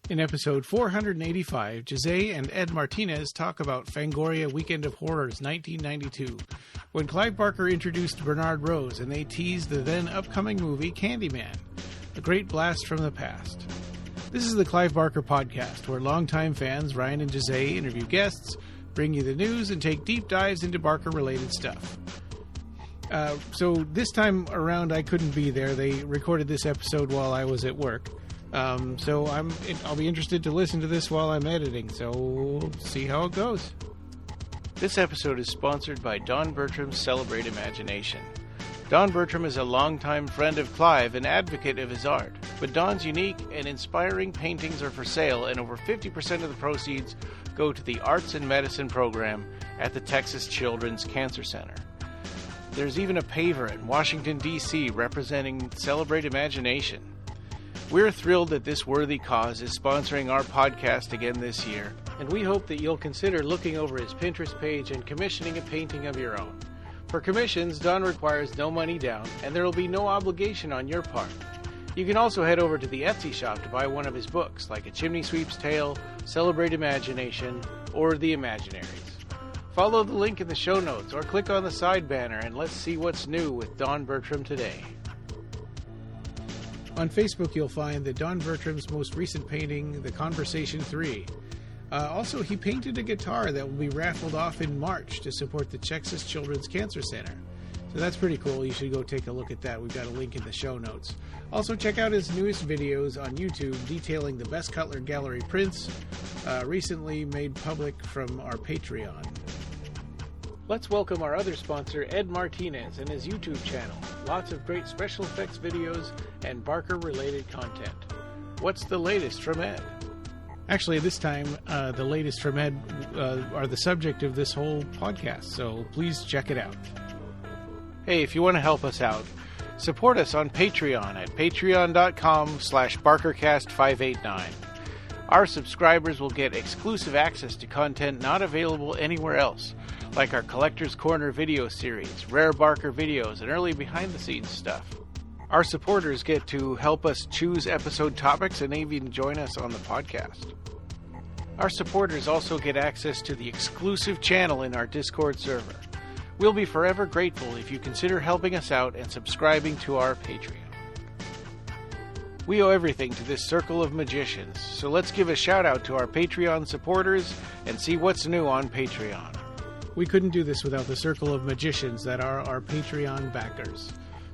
In episode 485, Jose and Ed Martinez talk about Fangoria Weekend of Horrors 1992, when Clive Barker introduced Bernard Rose and they teased the then upcoming movie Candyman, a great blast from the past. This is the Clive Barker Podcast, where longtime fans Ryan and Jose interview guests, bring you the news, and take deep dives into Barker-related stuff. So this time around, I couldn't be there. They recorded this episode while I was at work. So I'll be interested to listen to this while I'm editing, so we'll see how it goes. This episode is sponsored by Don Bertram's Celebrate Imagination. Don Bertram is a longtime friend of Clive and advocate of his art, but Don's unique and inspiring paintings are for sale, and over 50% of the proceeds go to the Arts and Medicine program at the Texas Children's Cancer Center. There's even a paver in Washington, D.C. representing Celebrate Imagination. We're thrilled that this worthy cause is sponsoring our podcast again this year, and we hope that you'll consider looking over his Pinterest page and commissioning a painting of your own. For commissions, Don requires no money down, and there will be no obligation on your part. You can also head over to the Etsy shop to buy one of his books, like A Chimney Sweep's Tale, Celebrate Imagination, or The Imaginaries. Follow the link in the show notes, or click on the side banner, and let's see what's new with Don Bertram today. On Facebook, you'll find that Don Bertram's most recent painting, The Conversation 3. Also, he painted a guitar that will be raffled off in March to support the Texas Children's Cancer Center. So that's pretty cool. You should go take a look at that. We've got a link in the show notes. Also, check out his newest videos on YouTube detailing the best Cutler Gallery prints recently made public from our Patreon. Let's welcome our other sponsor, Ed Martinez, and his YouTube channel. Lots of great special effects videos and Barker-related content. What's the latest from Ed? Actually, this time, the latest from Ed are the subject of this whole podcast, so please check it out. Hey, if you want to help us out, support us on Patreon at patreon.com/BarkerCast589. Our subscribers will get exclusive access to content not available anywhere else, like our Collector's Corner video series, rare Barker videos, and early behind-the-scenes stuff. Our supporters get to help us choose episode topics and even join us on the podcast. Our supporters also get access to the exclusive channel in our Discord server. We'll be forever grateful if you consider helping us out and subscribing to our Patreon. We owe everything to this circle of magicians, so let's give a shout out to our Patreon supporters and see what's new on Patreon. We couldn't do this without the circle of magicians that are our Patreon backers.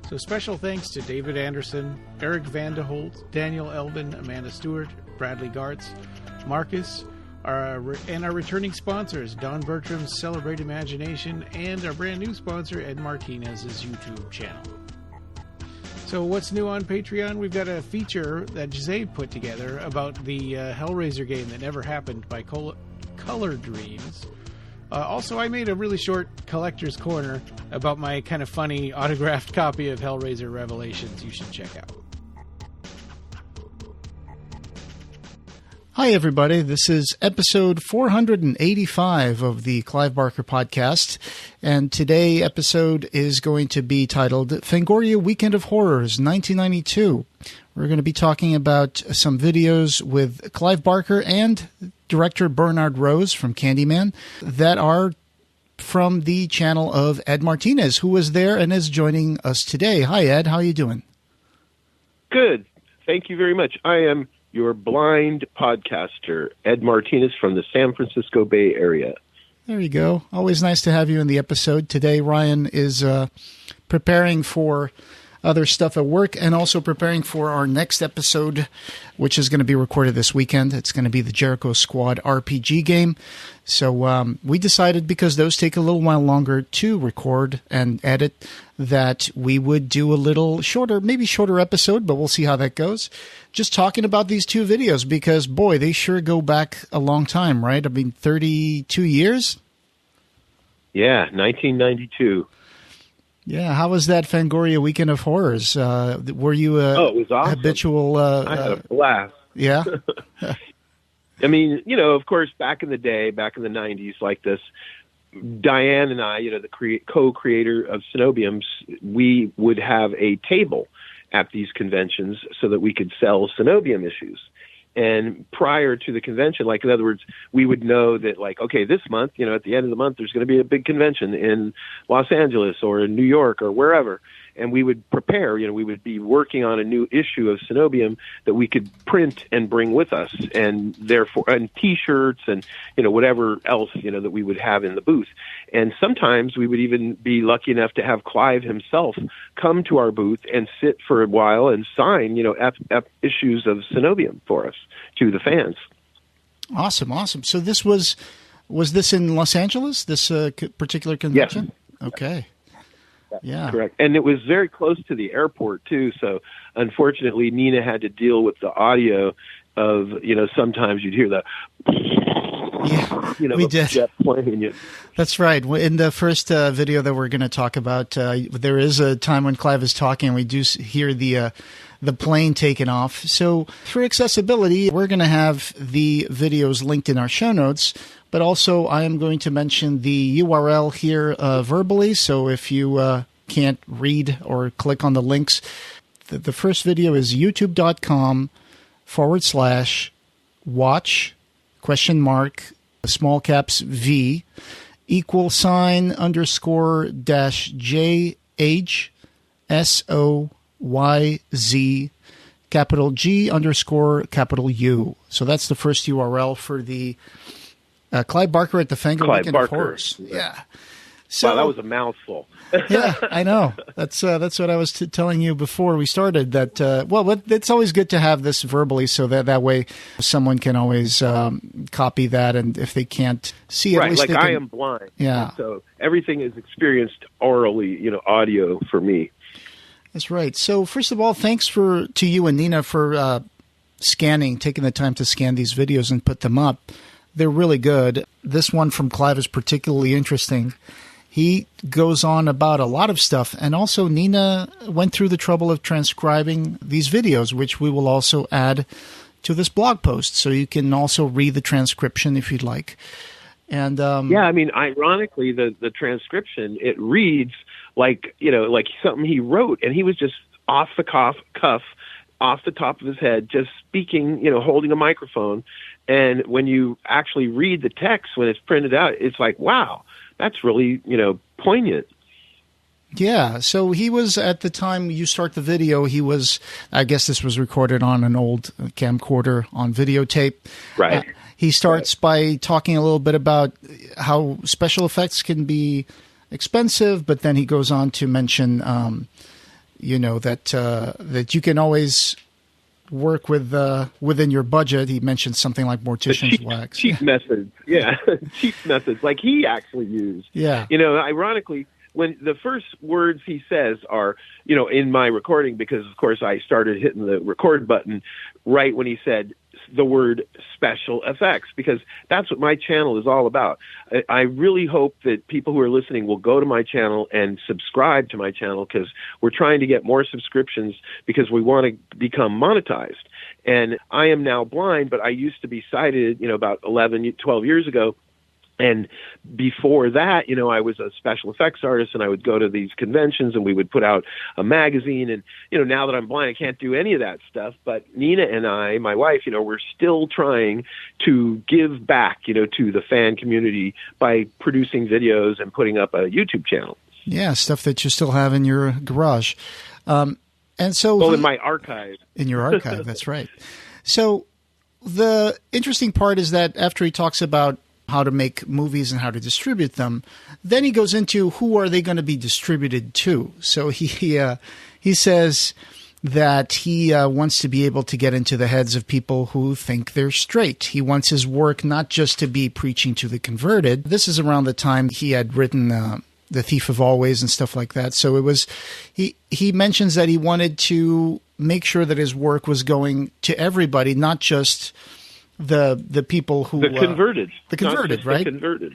So special thanks to David Anderson, Eric Vanderholt, Daniel Elvin, Amanda Stewart, Bradley Gartz, Marcus, and our returning sponsors, Don Bertram's Celebrate Imagination, and our brand new sponsor, Ed Martinez's YouTube channel. So what's new on Patreon? We've got a feature that Jose put together about the Hellraiser game that never happened by Color Dreams. Also, I made a really short Collector's Corner about my kind of funny autographed copy of Hellraiser Revelations you should check out. Hi, everybody. This is episode 485 of the Clive Barker Podcast, and today's episode is going to be titled Fangoria Weekend of Horrors 1992. We're going to be talking about some videos with Clive Barker and director Bernard Rose from Candyman that are from the channel of Ed Martinez, who was there and is joining us today. Hi, Ed. How are you doing? Good. Thank you very much. I am your blind podcaster, Ed Martinez from the San Francisco Bay Area. There you go. Always nice to have you in the episode. Today, Ryan is preparing for other stuff at work and also preparing for our next episode, which is going to be recorded this weekend. It's going to be the Jericho Squad RPG game. So we decided, because those take a little while longer to record and edit, that we would do a little shorter, maybe shorter episode, but we'll see how that goes. Just talking about these two videos because, boy, they sure go back a long time, right? I mean, 32 years? Yeah, 1992. Yeah, how was that Fangoria Weekend of Horrors? Were you it was awesome. Habitual? I had a blast. Yeah? I mean, of course, back in the day, back in the 90s, like this, Diane and I, the co-creator of Cenobiums, we would have a table at these conventions so that we could sell Cenobium issues. And prior to the convention, like in other words, we would know that like, okay, this month, at the end of the month, there's going to be a big convention in Los Angeles or in New York or wherever. And we would prepare, we would be working on a new issue of Cenobium that we could print and bring with us, and therefore, and T-shirts and, whatever else, that we would have in the booth. And sometimes we would even be lucky enough to have Clive himself come to our booth and sit for a while and sign, issues of Cenobium for us to the fans. Awesome. So this was this in Los Angeles, this particular convention? Yes. Okay. Yeah. Correct. And it was very close to the airport, too. So, unfortunately, Nina had to deal with the audio of, sometimes you'd hear the, we did. jet plane. That's right. In the first video that we're going to talk about, there is a time when Clive is talking, and we do hear the plane taking off. So, for accessibility, we're going to have the videos linked in our show notes. But also, I am going to mention the URL here verbally. So if you can't read or click on the links, the first video is youtube.com/watch small caps V =JHSOYZ G_U. So that's the first URL for the Clive Barker at the Fangoria Weekend of Horrors. Yeah. So, wow, that was a mouthful. Yeah, I know. That's what I was telling you before we started. That it's always good to have this verbally, so that way someone can always copy that, and if they can't see it, right? At least Like they can, I am blind, yeah. So everything is experienced orally, audio for me. That's right. So first of all, thanks to you and Nina for taking the time to scan these videos and put them up. They're really good. This one from Clive is particularly interesting. He goes on about a lot of stuff, and also Nina went through the trouble of transcribing these videos, which we will also add to this blog post, so you can also read the transcription if you'd like. And ironically, the transcription, it reads like something he wrote, and he was just off the cuff, off the top of his head, just speaking, holding a microphone. And when you actually read the text, when it's printed out, it's like, wow, that's really, poignant. Yeah. So he was, at the time you start the video, I guess this was recorded on an old camcorder on videotape. Right. He starts by talking a little bit about how special effects can be expensive, but then he goes on to mention, that you can always work with within your budget. He mentioned something like mortician's wax. Cheap methods. Yeah. Cheap methods like he actually used. Yeah. Ironically, when the first words he says are, in my recording, because of course I started hitting the record button right when he said the word special effects, because that's what my channel is all about. I really hope that people who are listening will go to my channel and subscribe to my channel, because we're trying to get more subscriptions because we want to become monetized. And I am now blind, but I used to be sighted, about 11, 12 years ago. And before that, I was a special effects artist, and I would go to these conventions, and we would put out a magazine. And, now that I'm blind, I can't do any of that stuff. But Nina and I, my wife, we're still trying to give back, to the fan community by producing videos and putting up a YouTube channel. Yeah, stuff that you still have in your garage. And so... in my archive. In your archive, that's right. So the interesting part is that after he talks about how to make movies and how to distribute them, then he goes into who are they going to be distributed to. So he says that he wants to be able to get into the heads of people who think they're straight. He wants his work not just to be preaching to the converted. This is around the time he had written The Thief of Always and stuff like that. So it was he mentions that he wanted to make sure that his work was going to everybody, not just the people who the converted, right? The converted.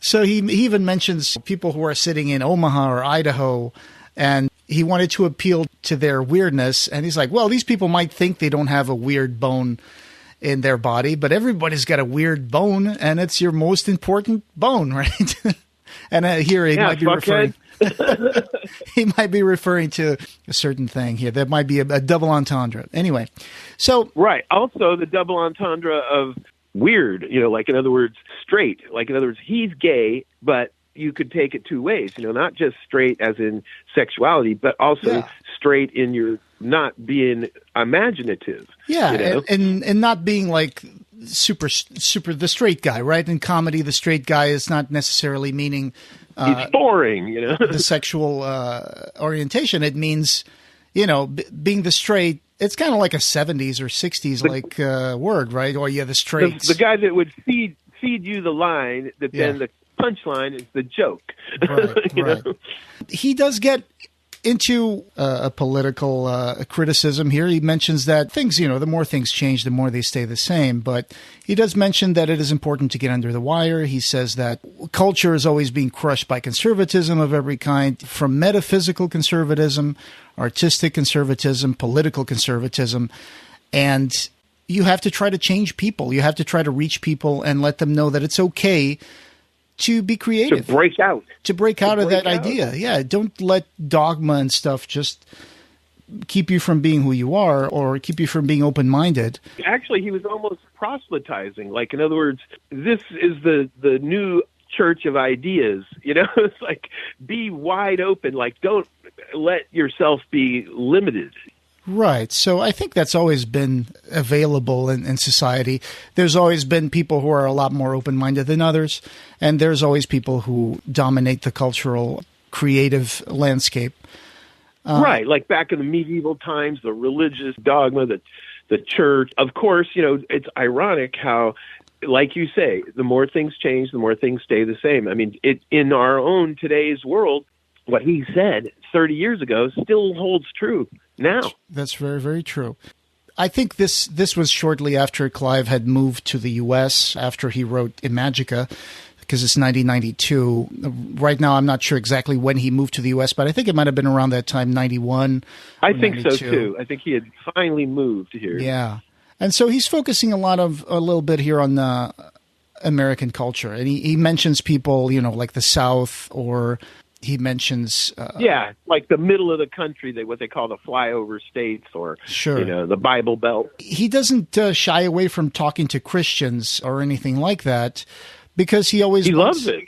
So he even mentions people who are sitting in Omaha or Idaho, and he wanted to appeal to their weirdness. And he's like, well, these people might think they don't have a weird bone in their body, but everybody's got a weird bone, and it's your most important bone, right? And here he might be referring. He might be referring to a certain thing here. That might be a double entendre. Anyway, so right. Also, the double entendre of weird, like in other words, straight. Like in other words, he's gay, but you could take it two ways, not just straight as in sexuality, but also straight in your not being imaginative. Yeah, and not being like super the straight guy, right? In comedy, the straight guy is not necessarily meaning he's boring, the sexual orientation. It means, being the straight. It's kind of like a 70s or 60s word, right? Or the straights. The guy that would feed you the line that then the punchline is the joke. Right. He does get into a political criticism here. He mentions that things, the more things change, the more they stay the same. But he does mention that it is important to get under the wire. He says that culture is always being crushed by conservatism of every kind, from metaphysical conservatism, artistic conservatism, political conservatism. And you have to try to change people. You have to try to reach people and let them know that it's okay to be creative. To break out of that idea. Yeah, don't let dogma and stuff just keep you from being who you are or keep you from being open-minded. Actually, he was almost proselytizing. Like, in other words, this is the new church of ideas. It's like, be wide open. Like, don't let yourself be limited. Right. So I think that's always been available in society. There's always been people who are a lot more open-minded than others, and there's always people who dominate the cultural, creative landscape. Right. Like back in the medieval times, the religious dogma, the church. Of course, it's ironic how, like you say, the more things change, the more things stay the same. I mean, in our own today's world, what he said 30 years ago still holds true now. That's very, very true. I think this was shortly after Clive had moved to the U.S., after he wrote Imagica, because it's 1992. Right now, I'm not sure exactly when he moved to the U.S., but I think it might have been around that time, 91. I think 92. So, too. I think he had finally moved here. Yeah. And so he's focusing a little bit here on American culture. And he mentions people, like the South, or he mentions like the middle of the country, what they call the flyover states, or the Bible Belt. He doesn't shy away from talking to Christians or anything like that, because he loves it.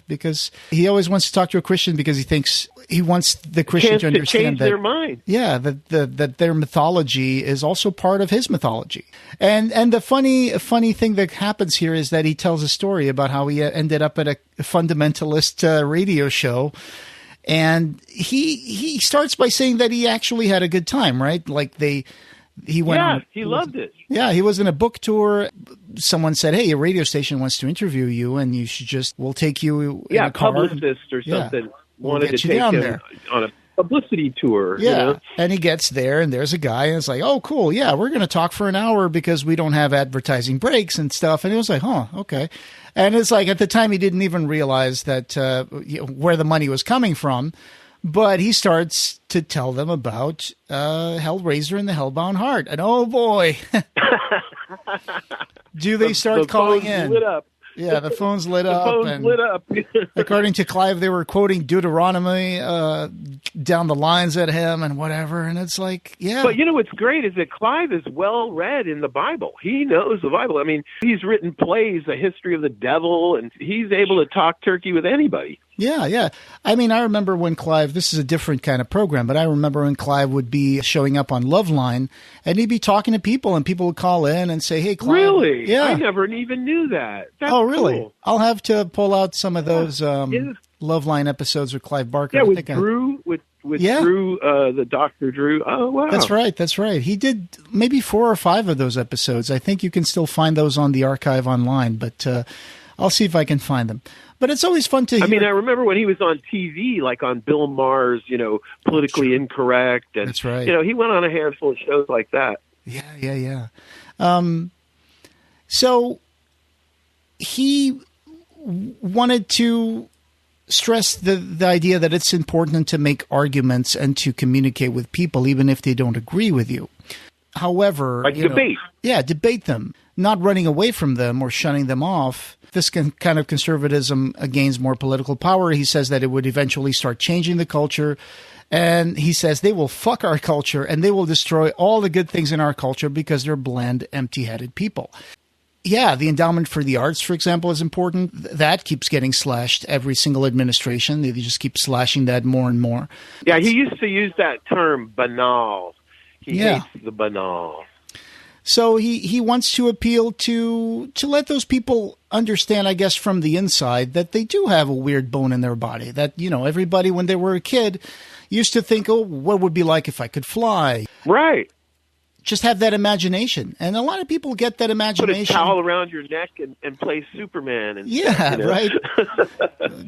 Because he always wants to talk to a Christian, because he thinks he wants the Christian to understand change their mind. Yeah, that their mythology is also part of his mythology. And the funny thing that happens here is that he tells a story about how he ended up at a fundamentalist radio show. And he starts by saying that he actually had a good time, right? Like he went. He loved it. Yeah, he was in a book tour. Someone said, "Hey, a radio station wants to interview you, and we'll take you in a car." Publicist or something wanted to take him there on a publicity tour. Yeah, and he gets there, and there's a guy, and it's like, "Oh, cool, yeah, we're going to talk for an hour because we don't have advertising breaks and stuff." And he was like, "Huh, okay." And it's like, at the time, he didn't even realize that where the money was coming from. But he starts to tell them about Hellraiser and the Hellbound Heart. And oh boy, do they start calling in. Lit up. Yeah, the phone's lit up. According to Clive, they were quoting Deuteronomy down the lines at him and whatever. And it's like, yeah. But what's great is that Clive is well read in the Bible. He knows the Bible. I mean, he's written plays, A History of the Devil, and he's able to talk turkey with anybody. Yeah. I mean, I remember when Clive, this is a different kind of program, but I remember when Clive would be showing up on Loveline, and he'd be talking to people, and people would call in and say, "Hey, Clive." Really? Yeah. I never even knew that. That's really? Cool. I'll have to pull out some of those Loveline episodes with Clive Barker. Yeah, with Drew, Drew, the Dr. Drew. Oh, wow. That's right. He did maybe 4 or 5 of those episodes. I think you can still find those on the archive online, but I'll see if I can find them. But it's always fun to hear. I mean, I remember when he was on TV, like on Bill Maher's, Politically Incorrect. And, that's right. He went on a handful of shows like that. Yeah. So he wanted to stress the idea that it's important to make arguments and to communicate with people, even if they don't agree with you. However, debate. Debate them, not running away from them or shunning them off. This kind of conservatism gains more political power. He says that it would eventually start changing the culture. And he says they will fuck our culture and they will destroy all the good things in our culture because they're bland, empty-headed people. Yeah, the endowment for the arts, for example, is important. That keeps getting slashed every single administration. They just keep slashing that more and more. Yeah, he used to use that term, banal. He hates the banal. So he wants to appeal to let those people understand, I guess, from the inside that they do have a weird bone in their body. That, everybody when they were a kid used to think, oh, what would it be like if I could fly? Right. Just have that imagination. And a lot of people get that imagination. Put a towel around your neck and play Superman. And right.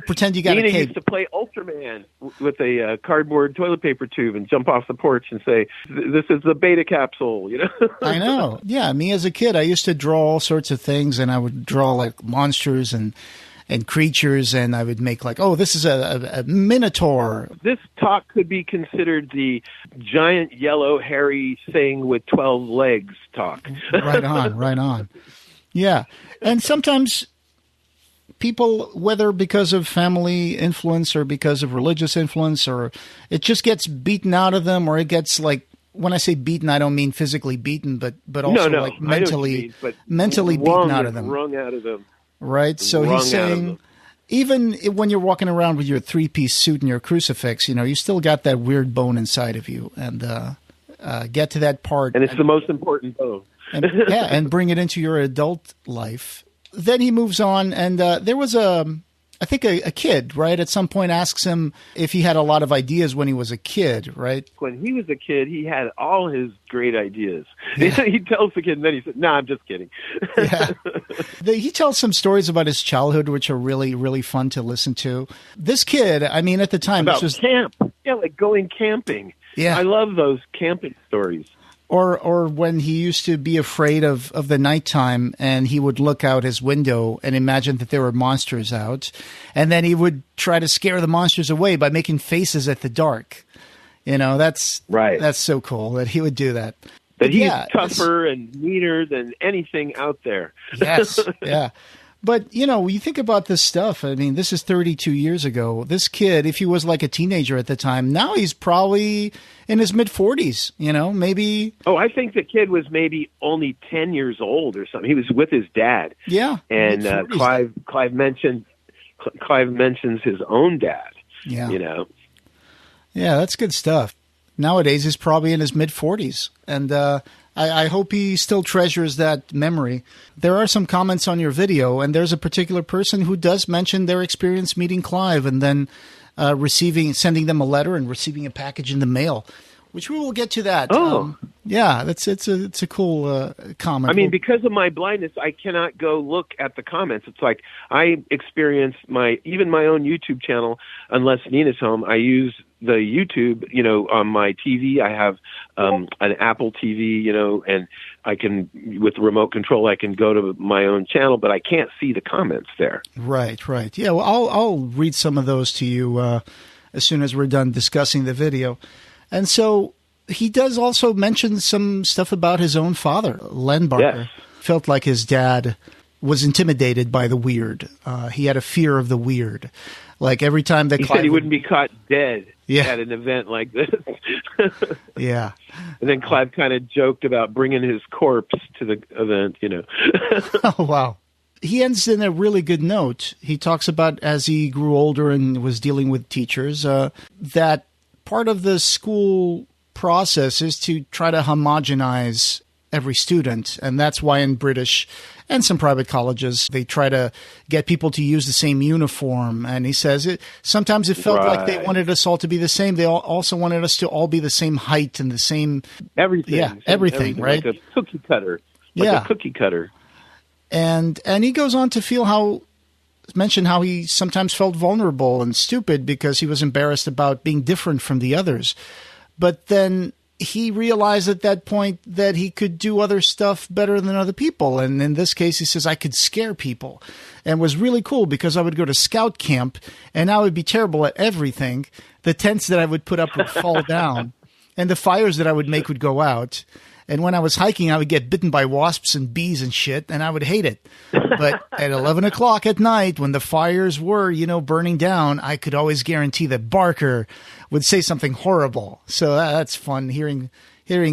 Pretend you got Nina a cape. used to play Ultraman with a cardboard toilet paper tube and jump off the porch and say, this is the beta capsule, I know. Yeah, me as a kid, I used to draw all sorts of things, and I would draw like monsters and creatures, and I would make like, oh, this is a minotaur. This talk could be considered the giant yellow hairy thing with 12 legs talk. Right on. Yeah. And sometimes people, whether because of family influence or because of religious influence, or it just gets beaten out of them, or it gets like, when I say beaten, I don't mean physically beaten, but also like mentally beaten out of them. Wrung out of them. Right. So he's saying, even when you're walking around with your 3-piece suit and your crucifix, you still got that weird bone inside of you, and get to that part. And it's the most important bone. and bring it into your adult life. Then he moves on, and there was I think a kid, right, at some point asks him if he had a lot of ideas when he was a kid, right? When he was a kid, he had all his great ideas. Yeah. He tells the kid, and then he said, I'm just kidding. Yeah. He tells some stories about his childhood, which are really, really fun to listen to. This kid, I mean, at the time... About camp. Yeah, like going camping. Yeah. I love those camping stories. Or when he used to be afraid of the nighttime, and he would look out his window and imagine that there were monsters out. And then he would try to scare the monsters away by making faces at the dark. That's right. That's so cool that he would do that. That he's tougher and meaner than anything out there. Yes, yeah. But, you think about this stuff. I mean, this is 32 years ago. This kid, if he was like a teenager at the time, now he's probably in his mid-40s, maybe. Oh, I think the kid was maybe only 10 years old or something. He was with his dad. Yeah. And Clive mentions his own dad. Yeah. Yeah, that's good stuff. Nowadays, he's probably in his mid-40s. And I hope he still treasures that memory. There are some comments on your video, and there's a particular person who does mention their experience meeting Clive and then sending them a letter and receiving a package in the mail, which we will get to that. Oh. It's a cool comment. I mean, because of my blindness, I cannot go look at the comments. It's like I experience even my own YouTube channel, unless Nina's home, I use the YouTube, on my TV. I have an Apple TV, and I can, with remote control, I can go to my own channel, but I can't see the comments there. Right. Yeah, well, I'll read some of those to you as soon as we're done discussing the video. And so he does also mention some stuff about his own father, Len Barker. Yes. Felt like his dad was intimidated by the weird. He had a fear of the weird. Like every time that he said he wouldn't be caught dead at an event like this. Yeah. And then Clive kind of joked about bringing his corpse to the event, Oh, wow. He ends in a really good note. He talks about as he grew older and was dealing with teachers, that part of the school process is to try to homogenize every student. And that's why in British and some private colleges, they try to get people to use the same uniform. And he says sometimes it felt like they wanted us all to be the same. They also wanted us to all be the same height and the same... Everything. Yeah, everything, right? Like a cookie cutter. A cookie cutter. And he goes on to mention how he sometimes felt vulnerable and stupid because he was embarrassed about being different from the others. But then he realized at that point that he could do other stuff better than other people. And in this case, he says, I could scare people. And it was really cool because I would go to scout camp and I would be terrible at everything. The tents that I would put up would fall down and the fires that I would make would go out. And when I was hiking, I would get bitten by wasps and bees and shit, and I would hate it. But at 11 o'clock at night, when the fires were, burning down, I could always guarantee that Barker would say something horrible. So that's fun hearing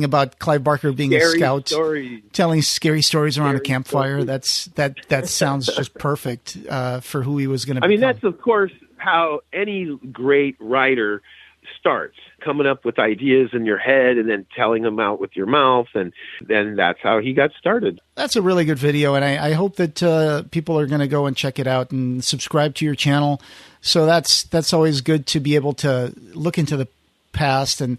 about Clive Barker being Scary a scout, stories. telling scary stories around a Scary campfire. stories. That sounds just perfect for who he was going to be. That's of course how any great writer starts, coming up with ideas in your head and then telling them out with your mouth, and then that's how he got started. That's a really good video, and I hope that people are going to go and check it out and subscribe to your channel. So that's always good to be able to look into the past. And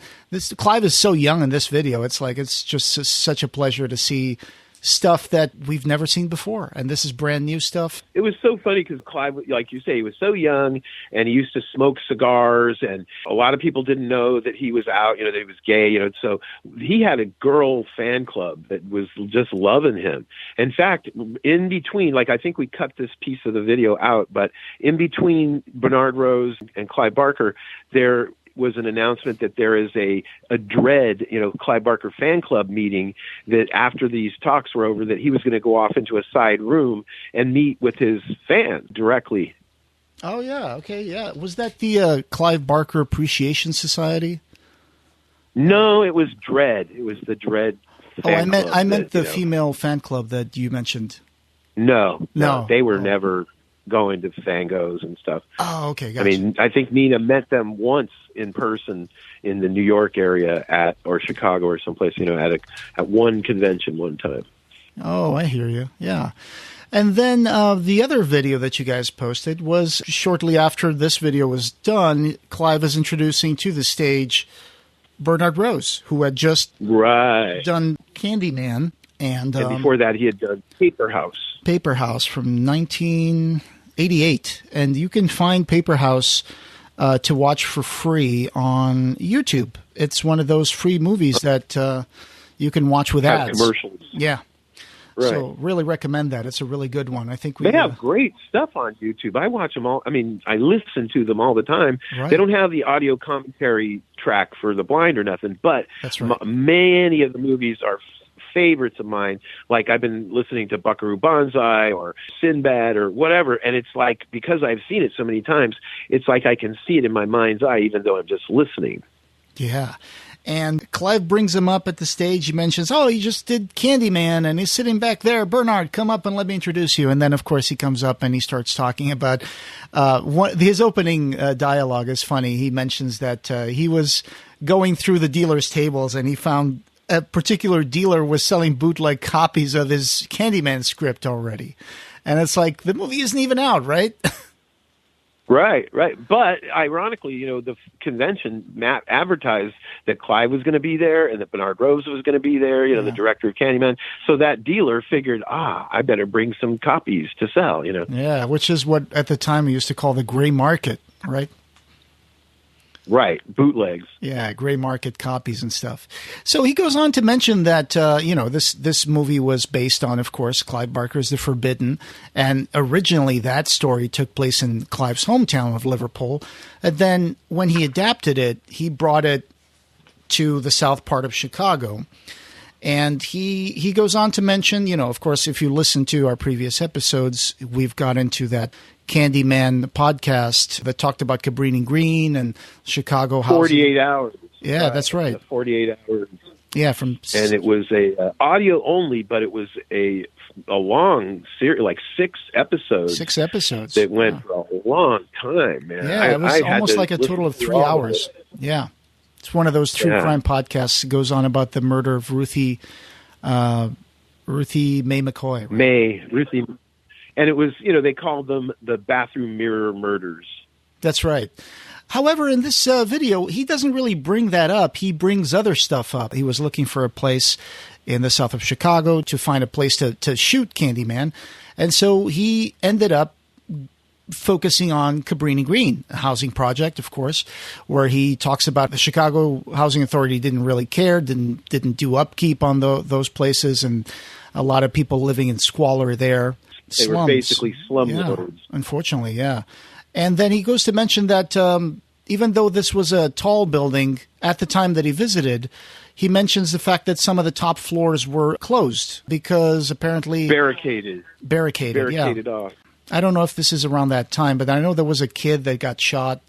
Clive is so young in this video. It's just such a pleasure to see stuff that we've never seen before, and this is brand new stuff. It was so funny because Clive, like you say, he was so young, and he used to smoke cigars, and a lot of people didn't know that he was out, that he was gay, so he had a girl fan club that was just loving him. In fact, in between, I think we cut this piece of the video out, but in between Bernard Rose and Clive Barker, there was an announcement that there is a Dread, Clive Barker fan club meeting, that after these talks were over, that he was going to go off into a side room and meet with his fan directly. Oh, yeah. Okay. Yeah. Was that the Clive Barker Appreciation Society? No, it was Dread. It was the Dread fan club. I meant the female fan club that you mentioned. No. They were never going to Fangos and stuff. Oh, okay. Gotcha. I think Nina met them once in person in the New York area or Chicago or someplace, at one convention one time. Oh, I hear you. Yeah. And then the other video that you guys posted was shortly after this video was done. Clive is introducing to the stage Bernard Rose, who had just done Candyman. And before that, he had done Paperhouse from 1988. And you can find Paperhouse to watch for free on YouTube. It's one of those free movies that you can watch with ads. Commercials. Yeah. Right. So really recommend that. It's a really good one. I think they have great stuff on YouTube. I watch them all. I listen to them all the time. Right. They don't have the audio commentary track for the blind or nothing, but that's right. Many of the movies are favorites of mine. Like I've been listening to Buckaroo Banzai or Sinbad or whatever, and it's because I've seen it so many times, it's like I can see it in my mind's eye even though I'm just listening. Yeah. And Clive brings him up at the stage. He mentions, he just did Candyman, and he's sitting back there. Bernard, come up and let me introduce you. And then, of course, he comes up and he starts talking about his opening dialogue is funny. He mentions that he was going through the dealers' tables, and he found a particular dealer was selling bootleg copies of his Candyman script already. And it's like, the movie isn't even out, right? Right. But ironically, the convention advertised that Clive was going to be there and that Bernard Rose was going to be there, the director of Candyman. So that dealer figured, I better bring some copies to sell, Yeah, which is what at the time we used to call the gray market, right? Right, bootlegs. Yeah, gray market copies and stuff. So he goes on to mention that, this movie was based on, of course, Clive Barker's The Forbidden. And originally that story took place in Clive's hometown of Liverpool. And then when he adapted it, he brought it to the south part of Chicago. And he goes on to mention, of course, if you listen to our previous episodes, we've got into that Candyman podcast that talked about Cabrini Green and Chicago housing. 48 hours. Yeah, that's right. 48 hours. Yeah, and it was a audio only, but it was a long series, like 6 episodes. 6 episodes that went for a long time, man. Yeah, it was almost like a total of 3 hours. Yeah, it's one of those true crime podcasts. It goes on about the murder of Ruthie Mae McCoy. Right? Ruthie. And it was, they called them the bathroom mirror murders. That's right. However, in this video, he doesn't really bring that up. He brings other stuff up. He was looking for a place in the south of Chicago to find a place to shoot Candyman. And so he ended up focusing on Cabrini Green, a housing project, of course, where he talks about the Chicago Housing Authority didn't really care, didn't do upkeep on those places, and a lot of people living in squalor there. They were basically slumlords. Unfortunately, yeah. And then he goes to mention that even though this was a tall building at the time that he visited, he mentions the fact that some of the top floors were closed because apparently barricaded yeah. off. I don't know if this is around that time, but I know there was a kid that got shot.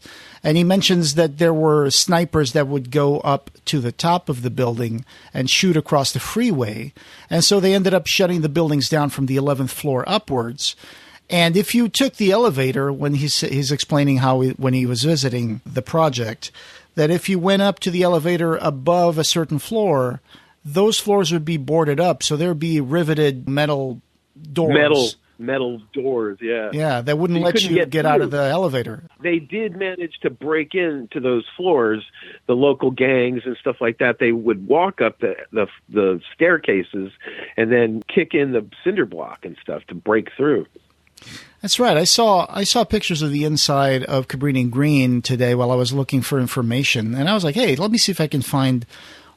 And he mentions that there were snipers that would go up to the top of the building and shoot across the freeway. And so they ended up shutting the buildings down from the 11th floor upwards. And if you took the elevator, when he's explaining how when he was visiting the project, that if you went up to the elevator above a certain floor, those floors would be boarded up. So there would be riveted metal doors. Metal doors, yeah. Yeah, that wouldn't let you get out of the elevator. They did manage to break into those floors, the local gangs and stuff like that. They would walk up the staircases and then kick in the cinder block and stuff to break through. That's right. I saw pictures of the inside of Cabrini Green today while I was looking for information. And I was like, hey, let me see if I can find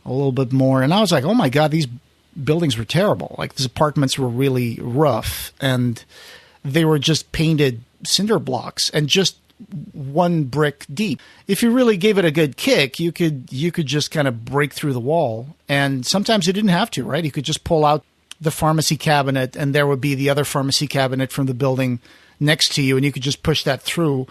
a little bit more. And I was like, oh my God, these buildings were terrible. Like, these apartments were really rough, and they were just painted cinder blocks and just one brick deep. If you really gave it a good kick, you could just kind of break through the wall. And sometimes you didn't have to, right? You could just pull out the pharmacy cabinet, and there would be the other pharmacy cabinet from the building next to you, and you could just push that through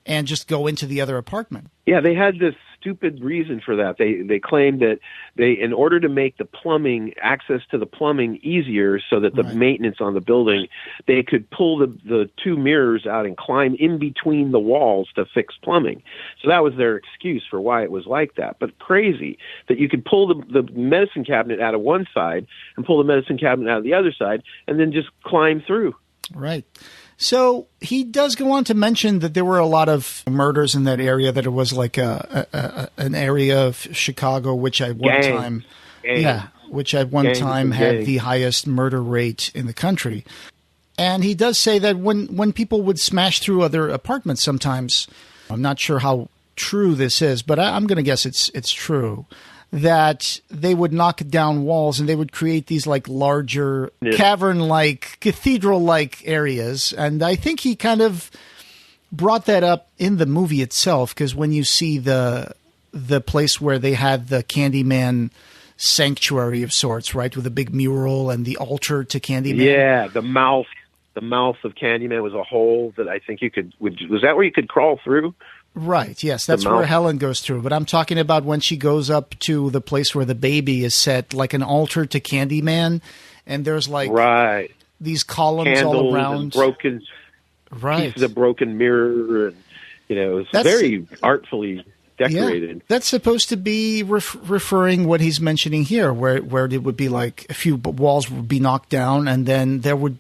and just go into the other apartment. Yeah, they had this stupid reason for that. They claimed that in order to make the plumbing, access to the plumbing easier so that the maintenance on the building, they could pull the two mirrors out and climb in between the walls to fix plumbing. So that was their excuse for why it was like that. But crazy that you could pull the medicine cabinet out of one side and pull the medicine cabinet out of the other side and then just climb through. Right. So he does go on to mention that there were a lot of murders in that area, that it was like an area of Chicago which at one time had the highest murder rate in the country. And he does say that when people would smash through other apartments sometimes, I'm not sure how true this is, but I'm going to guess it's true, that they would knock down walls and they would create these like larger cavern-like, cathedral-like areas. And I think he kind of brought that up in the movie itself, because when you see the place where they had the Candyman sanctuary of sorts, right, with a big mural and the altar to Candyman. Yeah, the mouth of Candyman was a hole that I think was that where you could crawl through? Right, yes, that's where Helen goes through. But I'm talking about when she goes up to the place where the baby is set, like an altar to Candyman, and there's like these columns candles all around. And broken pieces of broken mirror, and it's very artfully decorated. Yeah, that's supposed to be referring what he's mentioning here, where it would be like a few walls would be knocked down, and then there would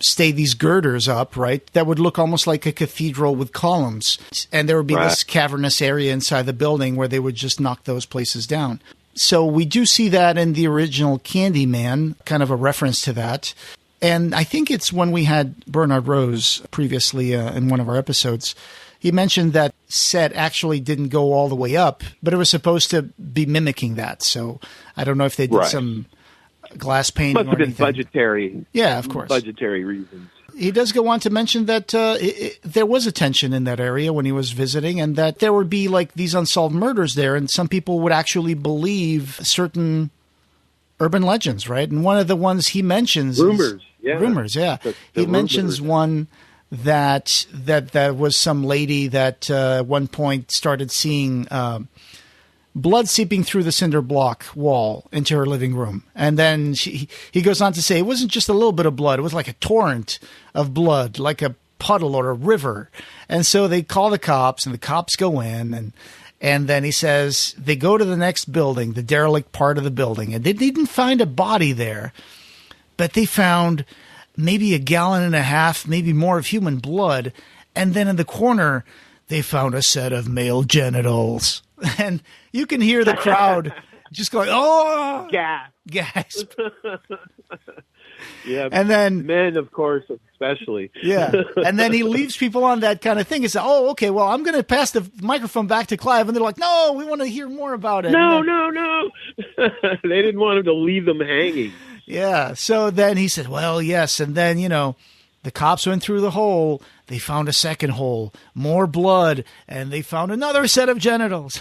stay these girders up, right? That would look almost like a cathedral with columns. And there would be this cavernous area inside the building where they would just knock those places down. So we do see that in the original Candyman, kind of a reference to that. And I think it's when we had Bernard Rose previously in one of our episodes, he mentioned that set actually didn't go all the way up, but it was supposed to be mimicking that. So I don't know if they did some glass painting. Must have been budgetary. Yeah, of course. Budgetary reasons. He does go on to mention that there was a tension in that area when he was visiting, and that there would be like these unsolved murders there, and some people would actually believe certain urban legends, right? And one of the ones he mentions rumors, he mentions one that was some lady that at one point started seeing blood seeping through the cinder block wall into her living room. And then he goes on to say it wasn't just a little bit of blood. It was like a torrent of blood, like a puddle or a river. And so they call the cops, and the cops go in. And then he says they go to the next building, the derelict part of the building. And they didn't find a body there, but they found maybe 1.5 gallons, maybe more of human blood. And then in the corner, they found a set of male genitals. And you can hear the crowd just going, oh! Gasp. Yeah, and then men, of course, especially. Yeah, and then he leaves people on that kind of thing and says, oh, okay, well, I'm going to pass the microphone back to Clive. And they're like, no, we want to hear more about it. No. They didn't want him to leave them hanging. Yeah, so then he said, well, yes, and then, the cops went through the hole. They found a second hole, more blood, and they found another set of genitals.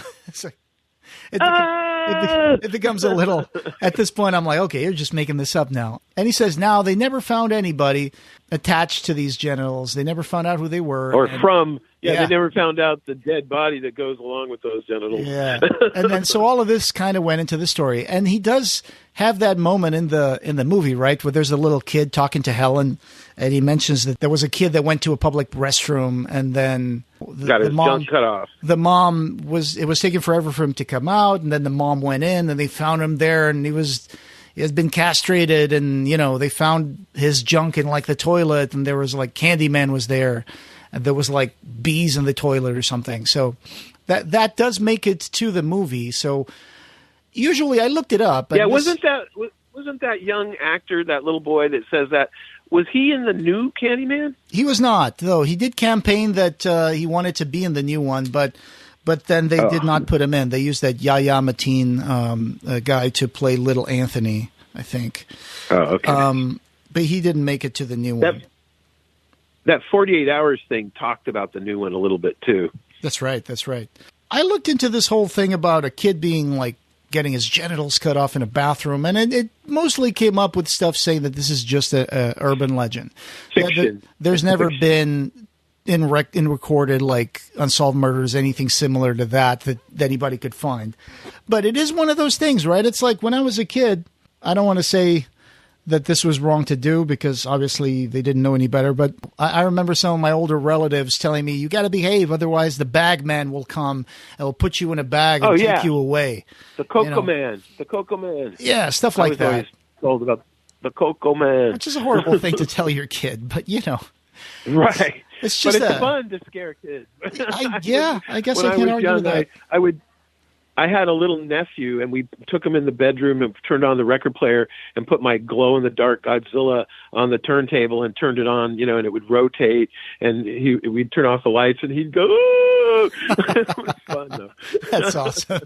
it becomes a little, at this point, I'm like, okay, you're just making this up now. And he says, now they never found anybody attached to these genitals. They never found out who they were. Or from, they never found out the dead body that goes along with those genitals. Yeah. And then, so all of this kind of went into the story. And he does have that moment in the movie, right, where there's a little kid talking to Helen, and he mentions that there was a kid that went to a public restroom, and then got his junk cut off. The mom it was taking forever for him to come out, and then the mom went in, and they found him there, and he had been castrated, and they found his junk in like the toilet, and there was like Candyman was there, and there was like bees in the toilet or something. So that does make it to the movie. So usually I looked it up. Yeah, wasn't that young actor, that little boy that says that? Was he in the new Candyman? He was not, though. He did campaign that he wanted to be in the new one, but then they did not put him in. They used that Yahya Mateen guy to play Little Anthony, I think. Oh, okay. But he didn't make it to the new one. That 48 Hours thing talked about the new one a little bit, too. That's right. I looked into this whole thing about a kid being like getting his genitals cut off in a bathroom, and it mostly came up with stuff saying that this is just a urban legend. Fiction. There's never been in recorded like unsolved murders, anything similar to that anybody could find. But it is one of those things, right? It's like when I was a kid, I don't want to say that this was wrong to do because obviously they didn't know any better. But I remember some of my older relatives telling me, you got to behave. Otherwise the bag man will come and will put you in a bag and take you away. The Cocoa Man. The Cocoa Man. Yeah, stuff like that. I was told about the Cocoa Man. Which is a horrible thing to tell your kid, but Right. It's just but it's fun to scare kids. I guess I can't argue with that. I had a little nephew, and we took him in the bedroom and turned on the record player and put my glow-in-the-dark Godzilla on the turntable and turned it on, and it would rotate, and we'd turn off the lights, and he'd go, ooh! It was fun, though. That's awesome.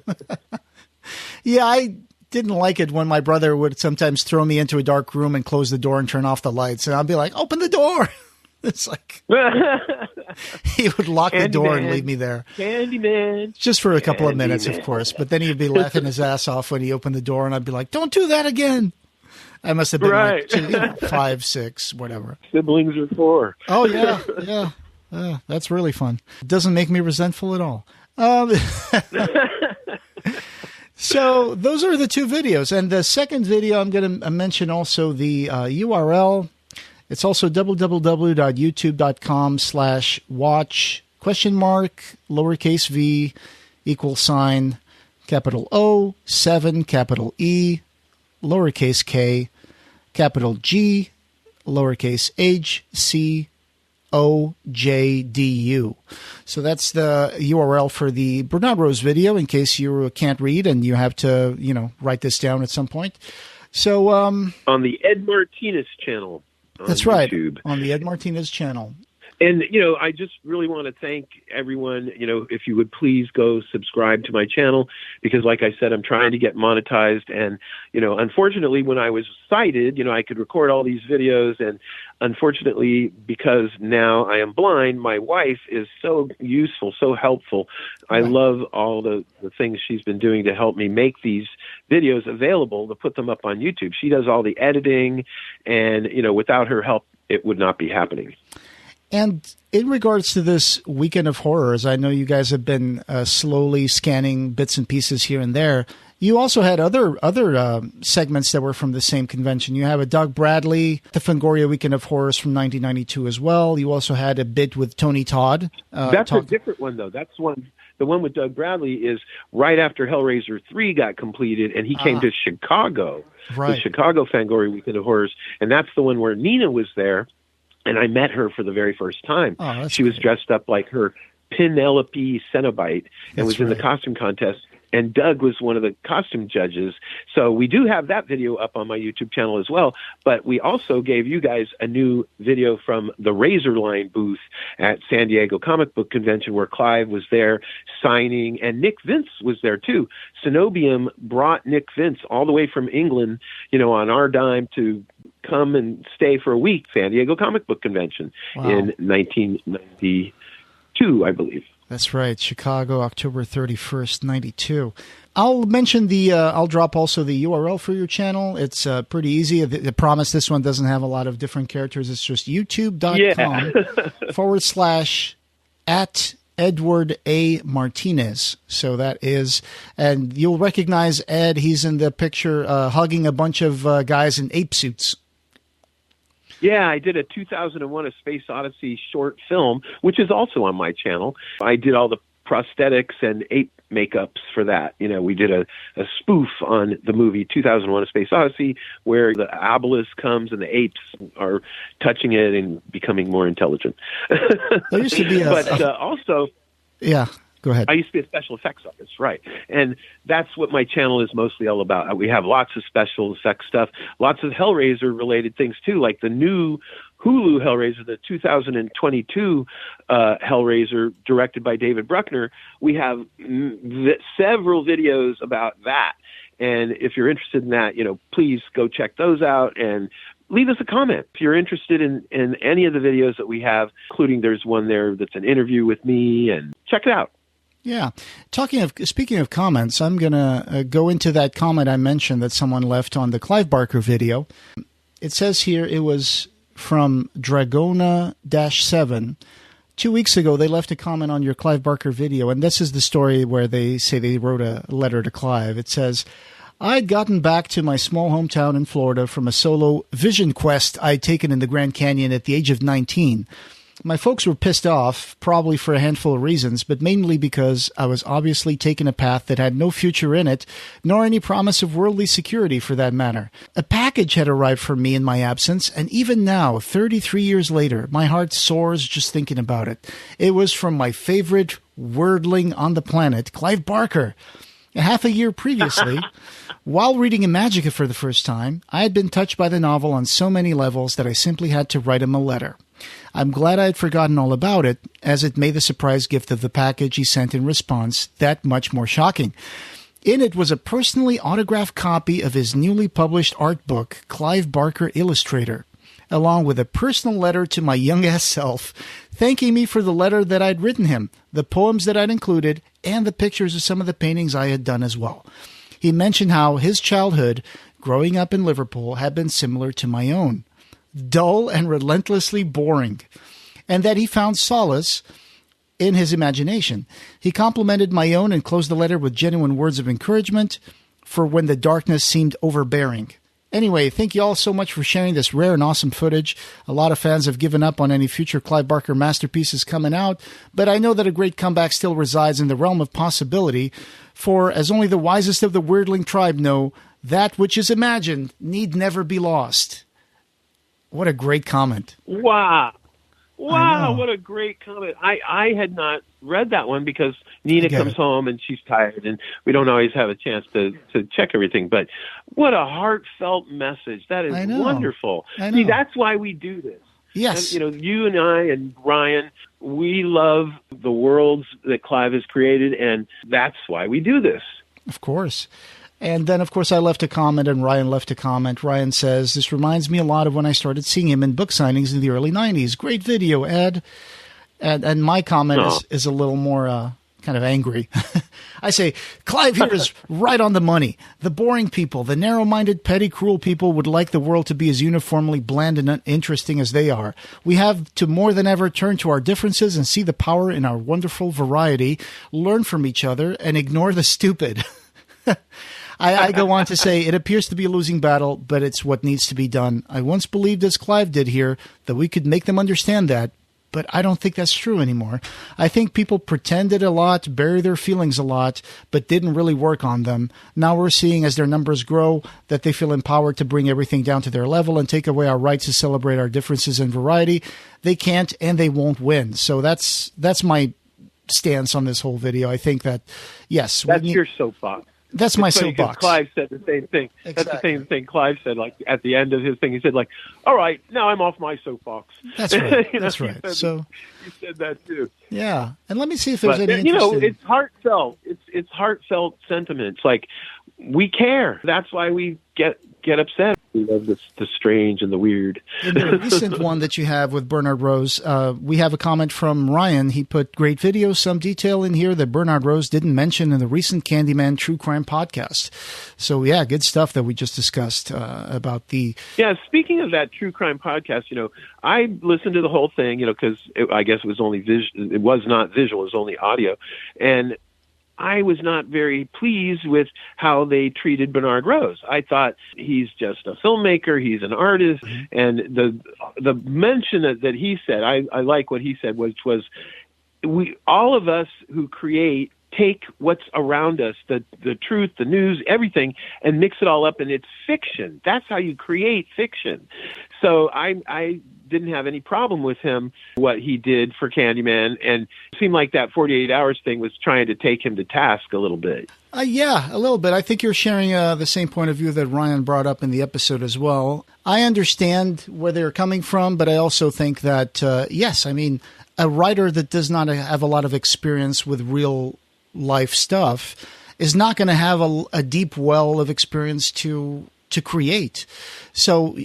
Yeah, I didn't like it when my brother would sometimes throw me into a dark room and close the door and turn off the lights, and I'd be like, open the door! It's like he would lock the door and leave me there. Candyman. Just for a couple of minutes, of course. But then he'd be laughing his ass off when he opened the door, and I'd be like, don't do that again. I must have been like 5, 6, whatever. Siblings are 4. Oh, yeah. That's really fun. It doesn't make me resentful at all. So those are the 2 videos. And the second video, I'm going to mention also the URL. It's also www.youtube.com/watch $v $, O 7 E k G h C O J D U. So that's the URL for the Bernard Rose video in case you can't read and you have to, write this down at some point. So on the Ed Martinez channel. That's right, YouTube. On the Ed Martinez channel. And, I just really want to thank everyone, if you would please go subscribe to my channel because, like I said, I'm trying to get monetized. And, unfortunately, when I was sighted, I could record all these videos. And unfortunately, because now I am blind, my wife is so useful, so helpful. I love all the things she's been doing to help me make these videos available to put them up on YouTube. She does all the editing. And, without her help, it would not be happening. And in regards to this Weekend of Horrors, I know you guys have been slowly scanning bits and pieces here and there. You also had other segments that were from the same convention. You have a Doug Bradley, the Fangoria Weekend of Horrors from 1992 as well. You also had a bit with Tony Todd. That's a different one, though. That's one. The one with Doug Bradley is right after Hellraiser 3 got completed, and he came to Chicago, the Chicago Fangoria Weekend of Horrors, and that's the one where Nina was there. And I met her for the very first time. She was dressed up like her Penelope Cenobite and was in the costume contest. And Doug was one of the costume judges. So we do have that video up on my YouTube channel as well. But we also gave you guys a new video from the Razorline booth at San Diego Comic Book Convention where Clive was there signing. And Nick Vince was there too. Cenobium brought Nick Vince all the way from England, on our dime to come and stay for a week, San Diego Comic Book Convention in 1992, I believe. That's right, Chicago, October 31st, 92. I'll mention I'll drop also the URL for your channel. It's pretty easy. I promise this one doesn't have a lot of different characters. It's just youtube.com/@ Edward A. Martinez. So that is, and you'll recognize Ed. He's in the picture hugging a bunch of guys in ape suits. Yeah, I did a 2001 A Space Odyssey short film, which is also on my channel. I did all the prosthetics and ape makeups for that. We did a spoof on the movie 2001 A Space Odyssey, where the obelisk comes and the apes are touching it and becoming more intelligent. There used to be also... Yeah, go ahead. I used to be a special effects artist, right. And that's what my channel is mostly all about. We have lots of special effects stuff, lots of Hellraiser-related things, too, like the new Hulu Hellraiser, the 2022 Hellraiser, directed by David Bruckner. We have several videos about that. And if you're interested in that, please go check those out and leave us a comment. If you're interested in any of the videos that we have, including there's one there that's an interview with me, and check it out. Yeah. Speaking of comments, I'm going to go into that comment I mentioned that someone left on the Clive Barker video. It says here it was from Dragona-7. 2 weeks ago, they left a comment on your Clive Barker video, and this is the story where they say they wrote a letter to Clive. It says, I'd gotten back to my small hometown in Florida from a solo vision quest I'd taken in the Grand Canyon at the age of 19. My folks were pissed off, probably for a handful of reasons, but mainly because I was obviously taking a path that had no future in it, nor any promise of worldly security for that matter. A package had arrived for me in my absence, and even now, 33 years later, my heart soars just thinking about it. It was from my favorite wordling on the planet, Clive Barker. Half a year previously, while reading Imagica for the first time, I had been touched by the novel on so many levels that I simply had to write him a letter. I'm glad I had forgotten all about it, as it made the surprise gift of the package he sent in response that much more shocking. In it was a personally autographed copy of his newly published art book, Clive Barker Illustrator, along with a personal letter to my young-ass self, thanking me for the letter that I'd written him, the poems that I'd included, and the pictures of some of the paintings I had done as well. He mentioned how his childhood, growing up in Liverpool, had been similar to my own. Dull and relentlessly boring, and that he found solace in his imagination. He complimented my own and closed the letter with genuine words of encouragement for when the darkness seemed overbearing. Anyway, thank you all so much for sharing this rare and awesome footage. A lot of fans have given up on any future Clive Barker masterpieces coming out, but I know that a great comeback still resides in the realm of possibility, for as only the wisest of the Weirdling tribe know, that which is imagined need never be lost. What a great comment. Wow, what a great comment. I had not read that one because Nina comes home and she's tired and we don't always have a chance to check everything. But what a heartfelt message. That is wonderful. See, that's why we do this. Yes. And, you and I and Ryan, we love the worlds that Clive has created, and that's why we do this. Of course. And then, of course, I left a comment and Ryan left a comment. Ryan says, this reminds me a lot of when I started seeing him in book signings in the early 90s. Great video, Ed. And my comment is a little more kind of angry. I say, Clive here is right on the money. The boring people, the narrow-minded, petty, cruel people would like the world to be as uniformly bland and uninteresting as they are. We have to more than ever turn to our differences and see the power in our wonderful variety, learn from each other, and ignore the stupid. I go on to say, it appears to be a losing battle, but it's what needs to be done. I once believed, as Clive did here, that we could make them understand that, but I don't think that's true anymore. I think people pretended a lot, buried their feelings a lot, but didn't really work on them. Now we're seeing, as their numbers grow, that they feel empowered to bring everything down to their level and take away our right to celebrate our differences and variety. They can't and they won't win. So that's my stance on this whole video. I think that, yes. That's your soapbox. That's my soapbox. Clive said the same thing. Exactly. That's the same thing Clive said, like, at the end of his thing. He said, like, all right, now I'm off my soapbox. That's right. That's right. You said that, too. Yeah. And let me see if there's any interesting... it's heartfelt. It's heartfelt sentiments. Like, we care. That's why we get upset. We love the strange and the weird. In the recent one that you have with Bernard Rose, we have a comment from Ryan. He put, great video, some detail in here that Bernard Rose didn't mention in the recent Candyman True Crime podcast. So, yeah, good stuff that we just discussed about the... Yeah, speaking of that True Crime podcast, I listened to the whole thing, because I guess it was only it was not visual, it was only audio. And I was not very pleased with how they treated Bernard Rose. I thought he's just a filmmaker, he's an artist, and the mention that he said, I like what he said, which was we all of us who create take what's around us, the truth, the news, everything, and mix it all up, and it's fiction. That's how you create fiction. So I didn't have any problem with him, what he did for Candyman, and it seemed like that 48 Hours thing was trying to take him to task a little bit. Yeah, a little bit. I think you're sharing the same point of view that Ryan brought up in the episode as well. I understand where they're coming from, but I also think that, yes, I mean, a writer that does not have a lot of experience with real life stuff is not going to have a deep well of experience to create. So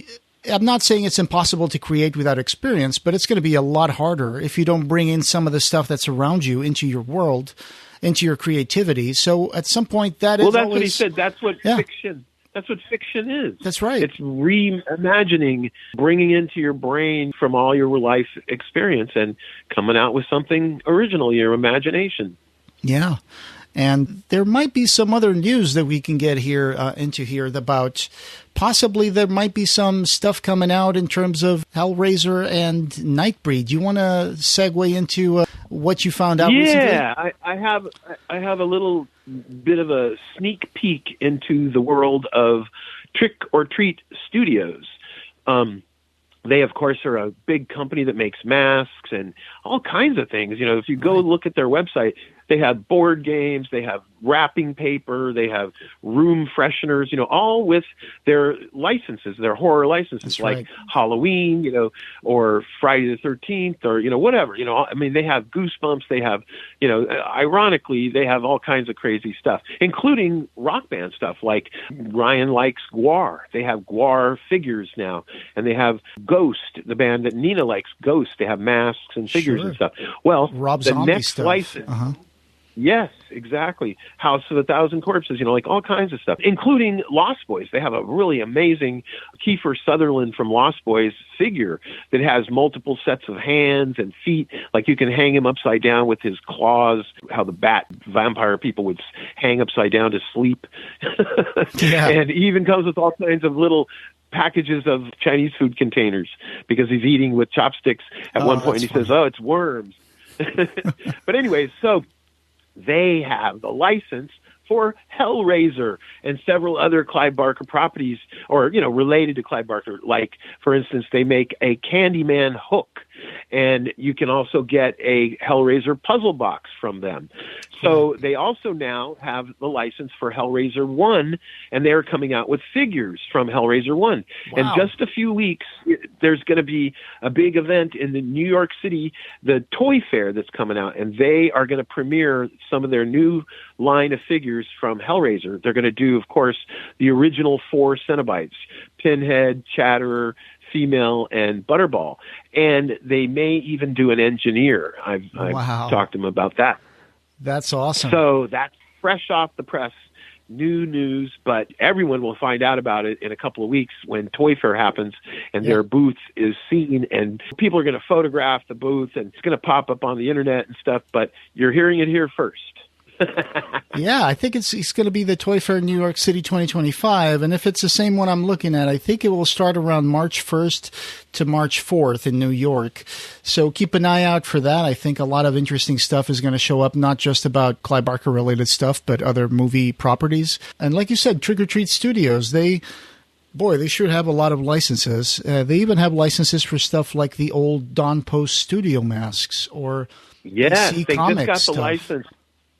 I'm not saying it's impossible to create without experience, but it's going to be a lot harder if you don't bring in some of the stuff that's around you into your world, into your creativity. So at some point that is that's always, what he said. That's what fiction. That's what fiction is. That's right. It's reimagining, bringing into your brain from all your life experience and coming out with something original, your imagination. Yeah. And there might be some other news that we can get here into here about possibly there might be some stuff coming out in terms of Hellraiser and Nightbreed. Do you want to segue into what you found out recently? Yeah, I have a little bit of a sneak peek into the world of Trick or Treat Studios. They, of course, are a big company that makes masks and all kinds of things. If you go look at their website, they have board games, they have wrapping paper, they have room fresheners, all with their licenses, their horror licenses, like Halloween, or Friday the 13th, or, whatever. I mean, they have Goosebumps, they have, ironically, they have all kinds of crazy stuff, including rock band stuff, like Ryan likes Gwar. They have Gwar figures now, and they have Ghost, the band that Nina likes, Ghost. They have masks and figures and stuff. Well, Rob the Zombie next stuff. license... Yes, exactly. House of 1,000 Corpses, like all kinds of stuff, including Lost Boys. They have a really amazing Kiefer Sutherland from Lost Boys figure that has multiple sets of hands and feet. Like you can hang him upside down with his claws, how the bat vampire people would hang upside down to sleep. Yeah. And he even comes with all kinds of little packages of Chinese food containers because he's eating with chopsticks at one point, and he says, it's worms. But anyway, so they have the license for Hellraiser and several other Clive Barker properties, or, related to Clive Barker. Like, for instance, they make a Candyman hook, and you can also get a Hellraiser puzzle box from them. So they also now have the license for Hellraiser 1, and they're coming out with figures from Hellraiser 1. Wow. In just a few weeks, there's going to be a big event in the New York City, the Toy Fair that's coming out, and they are going to premiere some of their new line of figures from Hellraiser. They're going to do, of course, the original 4 Cenobites, Pinhead, Chatterer, Female, and Butterball. And they may even do an Engineer. I've talked to them about that. That's awesome. So that's fresh off the press, new news, but everyone will find out about it in a couple of weeks when Toy Fair happens and their booth is seen, and people are going to photograph the booth, and it's going to pop up on the internet and stuff, but you're hearing it here first. Yeah, I think it's going to be the Toy Fair New York City 2025, and if it's the same one I'm looking at, I think it will start around March 1st to March 4th in New York. So keep an eye out for that. I think a lot of interesting stuff is going to show up, not just about Clive Barker related stuff, but other movie properties. And like you said, Trick or Treat Studios, they should have a lot of licenses. They even have licenses for stuff like the old Don Post studio masks or DC they Comics just got stuff. the license.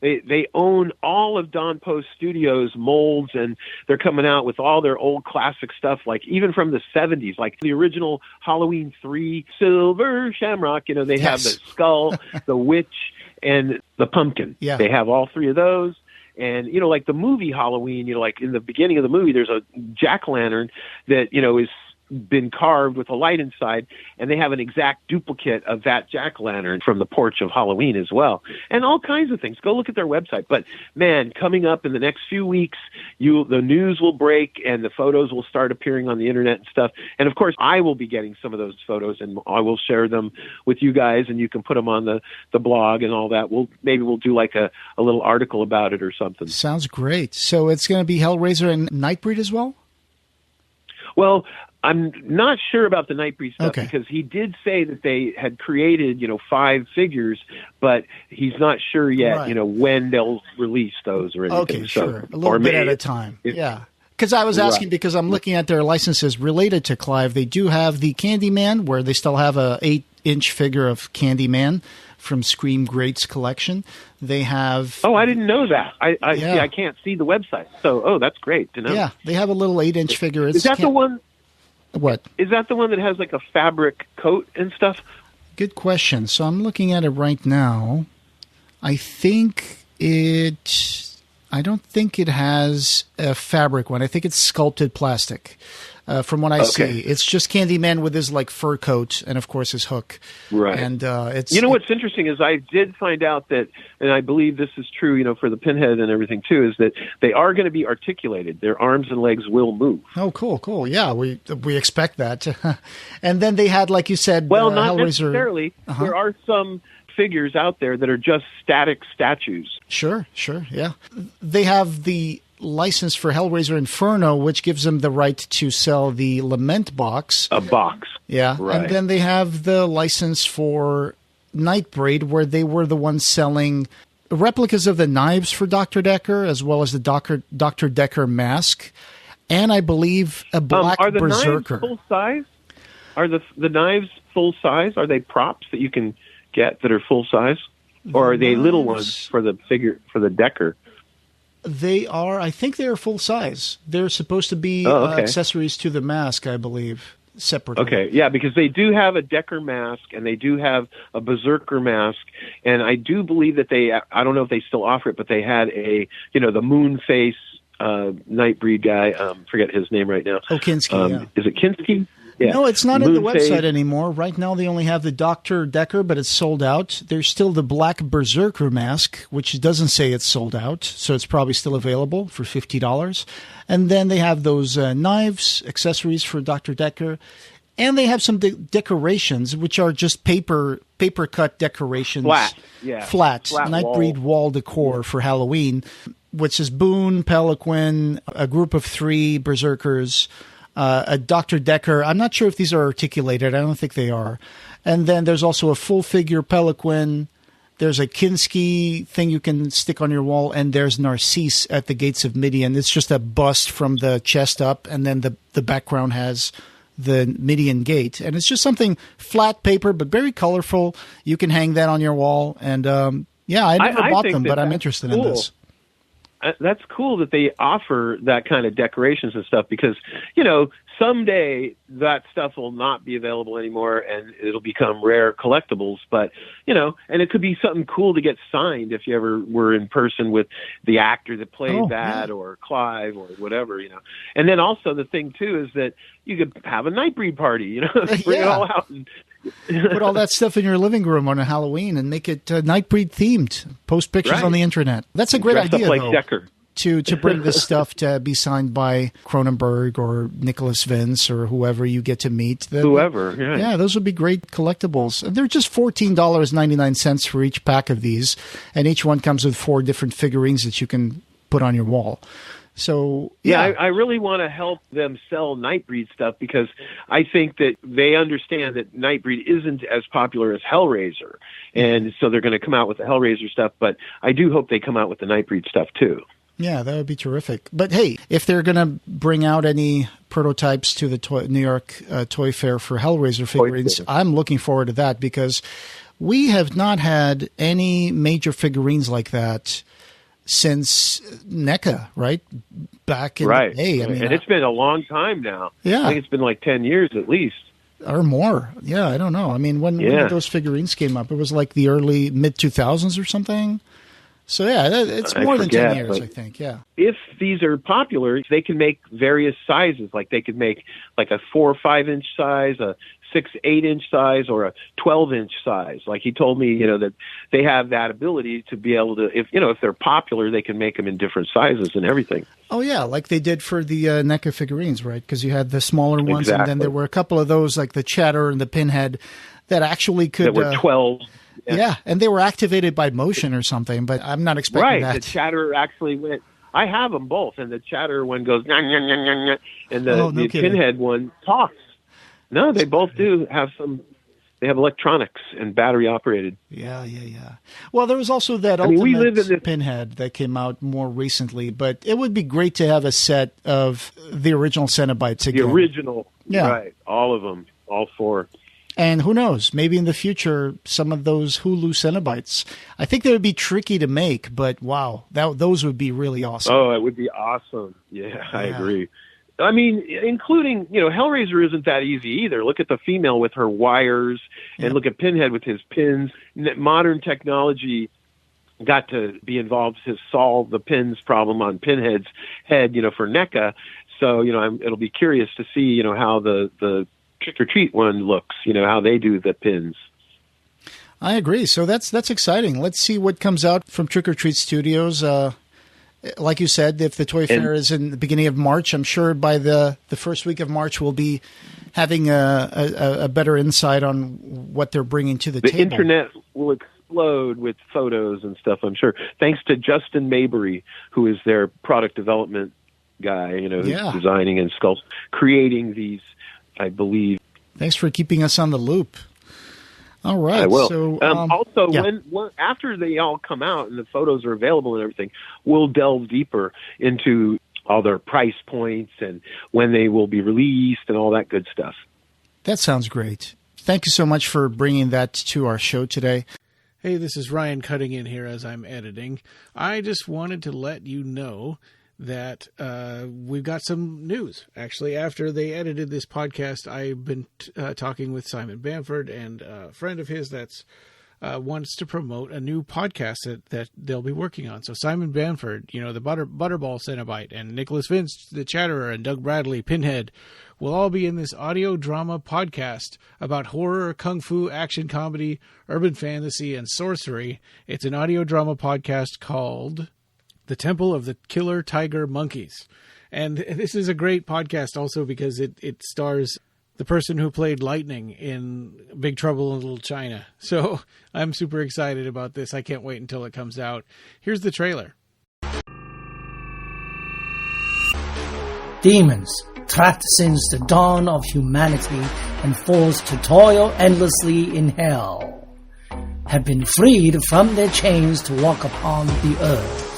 They own all of Don Post Studios molds, and they're coming out with all their old classic stuff, like even from the 70s, like the original Halloween 3 Silver Shamrock. They have the skull, the witch, and the pumpkin. Yeah. They have all 3 of those. And, like the movie Halloween, like in the beginning of the movie, there's a jack-o'-lantern that, is been carved with a light inside, and they have an exact duplicate of that jack-o'-lantern from the porch of Halloween as well, and all kinds of things. Go look at their website. But man, coming up in the next few weeks, the news will break and the photos will start appearing on the internet and stuff. And of course, I will be getting some of those photos, and I will share them with you guys, and you can put them on the blog and all that. Maybe we'll do like a little article about it or something. Sounds great. So it's going to be Hellraiser and Nightbreed as well? Well, I'm not sure about the Nightbreed stuff because he did say that they had created, 5 figures, but he's not sure yet, when they'll release those or anything. Okay, sure. A little bit at a time. Yeah. Because I was asking because I'm looking at their licenses related to Clive. They do have the Candyman, where they still have a 8-inch figure of Candyman from Scream Greats collection. They have... Oh, I didn't know that. I can't see the website. So, that's great to know. Yeah, they have a little 8-inch figure. Is that the one... What? Is that the one that has like a fabric coat and stuff? Good question. So I'm looking at it right now. I don't think it has a fabric one. I think it's sculpted plastic. From what I see, it's just Candyman with his like fur coat and of course his hook. Right. And it's what's interesting is I did find out that, and I believe this is true, for the Pinhead and everything too, is that they are going to be articulated. Their arms and legs will move. Oh, cool. Yeah, we expect that. And then they had, like you said, well, not Hellraiser. Necessarily. Uh-huh. There are some figures out there that are just static statues. Sure, yeah. They have the license for Hellraiser Inferno, which gives them the right to sell the Lament box. A box. Yeah. Right. And then they have the license for Nightbreed, where they were the ones selling replicas of the knives for Dr. Decker, as well as the Dr. Decker mask, and I believe a black are the berserker. Knives full size? Are the knives full size? Are they props that you can get that are full size? Or are they little ones for the figure, for the Decker? They are, I think they are full size. They're supposed to be accessories to the mask, I believe, separately. Okay, yeah, because they do have a Decker mask and they do have a Berserker mask. And I do believe that I don't know if they still offer it, but they had the moon face Nightbreed guy. Forget his name right now. Oh, Kinski, Is it Kinski? Yeah. No, it's not in the website anymore. Right now they only have the Dr. Decker, but it's sold out. There's still the Black Berserker mask, which doesn't say it's sold out, so it's probably still available for $50. And then they have those knives, accessories for Dr. Decker, and they have some decorations, which are just paper cut decorations. Flat Nightbreed wall decor for Halloween, which is Boone, Peliquin, a group of 3 Berserkers, a Dr. Decker. I'm not sure if these are articulated. I don't think they are. And then there's also a full figure Peliquin. There's a Kinski thing you can stick on your wall. And there's Narcisse at the Gates of Midian. It's just a bust from the chest up. And then the background has the Midian gate. And it's just something flat paper, but very colorful. You can hang that on your wall. And I never bought them, but I'm interested in this. That's cool that they offer that kind of decorations and stuff because, someday that stuff will not be available anymore and it'll become rare collectibles. But, and it could be something cool to get signed if you ever were in person with the actor that played or Clive or whatever, And then also the thing, too, is that you could have a Nightbreed party, bring it all out and put all that stuff in your living room on a Halloween and make it Nightbreed themed. Post pictures on the internet. That's a great idea, like though, Decker. to bring this stuff to be signed by Cronenberg or Nicholas Vince or whoever you get to meet. Whoever, yeah, those would be great collectibles. They're just $14.99 for each pack of these, and each one comes with 4 different figurines that you can put on your wall. So I really want to help them sell Nightbreed stuff because I think that they understand that Nightbreed isn't as popular as Hellraiser, and so they're going to come out with the Hellraiser stuff. But I do hope they come out with the Nightbreed stuff too. Yeah, that would be terrific. But hey, if they're going to bring out any prototypes to the New York Toy Fair for Hellraiser figurines, I'm looking forward to that because we have not had any major figurines like that since NECA, right? Back in the day. And it's been a long time now. Yeah. I think it's been like 10 years at least. Or more. Yeah, I don't know. I mean, when those figurines came up, it was like the early, mid-2000s or something. So, yeah, it's more than 10 years, I think, yeah. If these are popular, they can make various sizes. Like they could make like a 4 or 5 inch size, a 6-8 inch size, or a 12-inch size. Like he told me, that they have that ability to be able to, if they're popular, they can make them in different sizes and everything. Oh, yeah, like they did for the NECA figurines, right? Because you had the smaller ones, exactly. And then there were a couple of those, like the Chatter and the Pinhead, that actually could... That were 12. Yeah, and they were activated by motion or something, but I'm not expecting that. Right, the Chatter actually went... I have them both, and the Chatter one goes... Nyah, nyah, nyah, nyah, nyah, and the Pinhead one talks. No, they both do have some... They have electronics and battery operated. Yeah. Well, there was also that Ultimate Pinhead that came out more recently, but it would be great to have a set of the original Cenobites again. The original, yeah. Right, all of them, all 4. And who knows, maybe in the future, some of those Hulu Cenobites. I think they would be tricky to make, but wow, those would be really awesome. Oh, it would be awesome. Yeah, I agree. I mean, including, Hellraiser isn't that easy either. Look at the female with her wires, and look at Pinhead with his pins. Modern technology got to be involved to solve the pins problem on Pinhead's head, for NECA. So, it'll be curious to see, how the Trick or Treat one looks, how they do the pins. I agree. So that's exciting. Let's see what comes out from Trick or Treat Studios. Like you said, if the Toy Fair is in the beginning of March, I'm sure by the first week of March we'll be having a better insight on what they're bringing to the table. The internet will explode with photos and stuff, I'm sure. Thanks to Justin Mabry, who is their product development guy, who's designing and creating these, I believe. Thanks for keeping us on the loop. All right. I will. So, also, when after they all come out and the photos are available and everything, we'll delve deeper into all their price points and when they will be released and all that good stuff. That sounds great. Thank you so much for bringing that to our show today. Hey, this is Ryan cutting in here as I'm editing. I just wanted to let you know that we've got some news. Actually, after they edited this podcast, I've been talking with Simon Bamford and a friend of his that's wants to promote a new podcast that they'll be working on. So Simon Bamford, the Butterball Cenobite, and Nicholas Vince, the Chatterer, and Doug Bradley, Pinhead, will all be in this audio drama podcast about horror, kung fu, action comedy, urban fantasy, and sorcery. It's an audio drama podcast called The Temple of the Killer Tiger Monkeys. And this is a great podcast also because it stars the person who played Lightning in Big Trouble in Little China. So I'm super excited about this. I can't wait until it comes out. Here's the trailer. Demons, trapped since the dawn of humanity and forced to toil endlessly in hell, have been freed from their chains to walk upon the earth.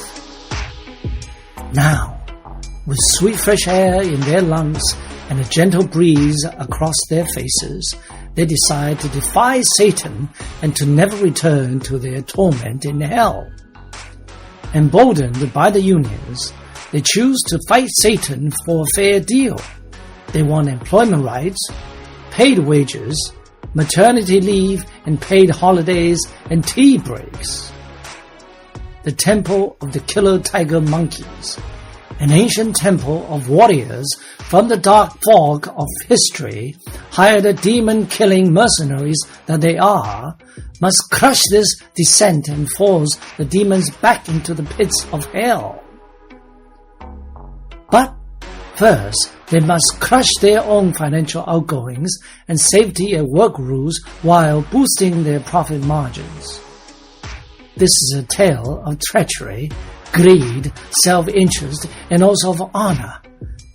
Now, with sweet fresh air in their lungs and a gentle breeze across their faces, they decide to defy Satan and to never return to their torment in hell. Emboldened by the unions, they choose to fight Satan for a fair deal. They want employment rights, paid wages, maternity leave, and paid holidays and tea breaks. The Temple of the Killer Tiger Monkeys, an ancient temple of warriors from the dark fog of history, hired demon-killing mercenaries that they are, must crush this descent and force the demons back into the pits of hell. But first, they must crush their own financial outgoings and safety and work rules while boosting their profit margins. This is a tale of treachery, greed, self-interest, and also of honor,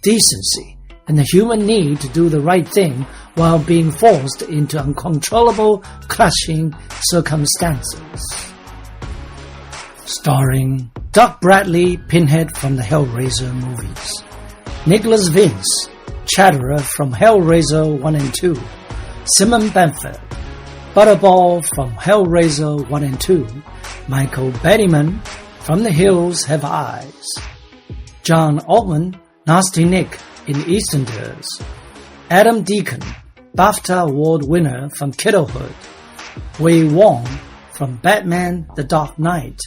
decency, and the human need to do the right thing while being forced into uncontrollable, crushing circumstances. Starring Doug Bradley, Pinhead from the Hellraiser movies, Nicholas Vince, Chatterer from Hellraiser 1 and 2, Simon Bamford, Butterball from Hellraiser 1 and 2, Michael Bennyman from The Hills Have Eyes, John Altman, Nasty Nick in EastEnders, Adam Deacon, BAFTA Award winner from Kidulthood, Wei Wong from Batman The Dark Knight,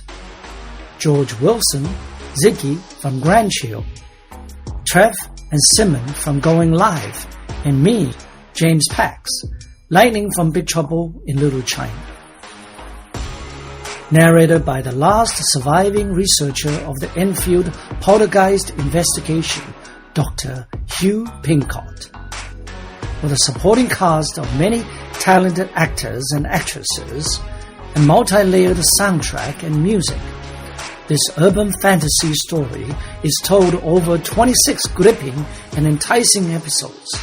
George Wilson, Ziggy from Grand Shield, Trev and Simon from Going Live, and me, James Pax, Lightning from Big Trouble in Little China. Narrated by the last surviving researcher of the Enfield Poltergeist investigation, Dr. Hugh Pincott. With a supporting cast of many talented actors and actresses, a multi-layered soundtrack and music, this urban fantasy story is told over 26 gripping and enticing episodes.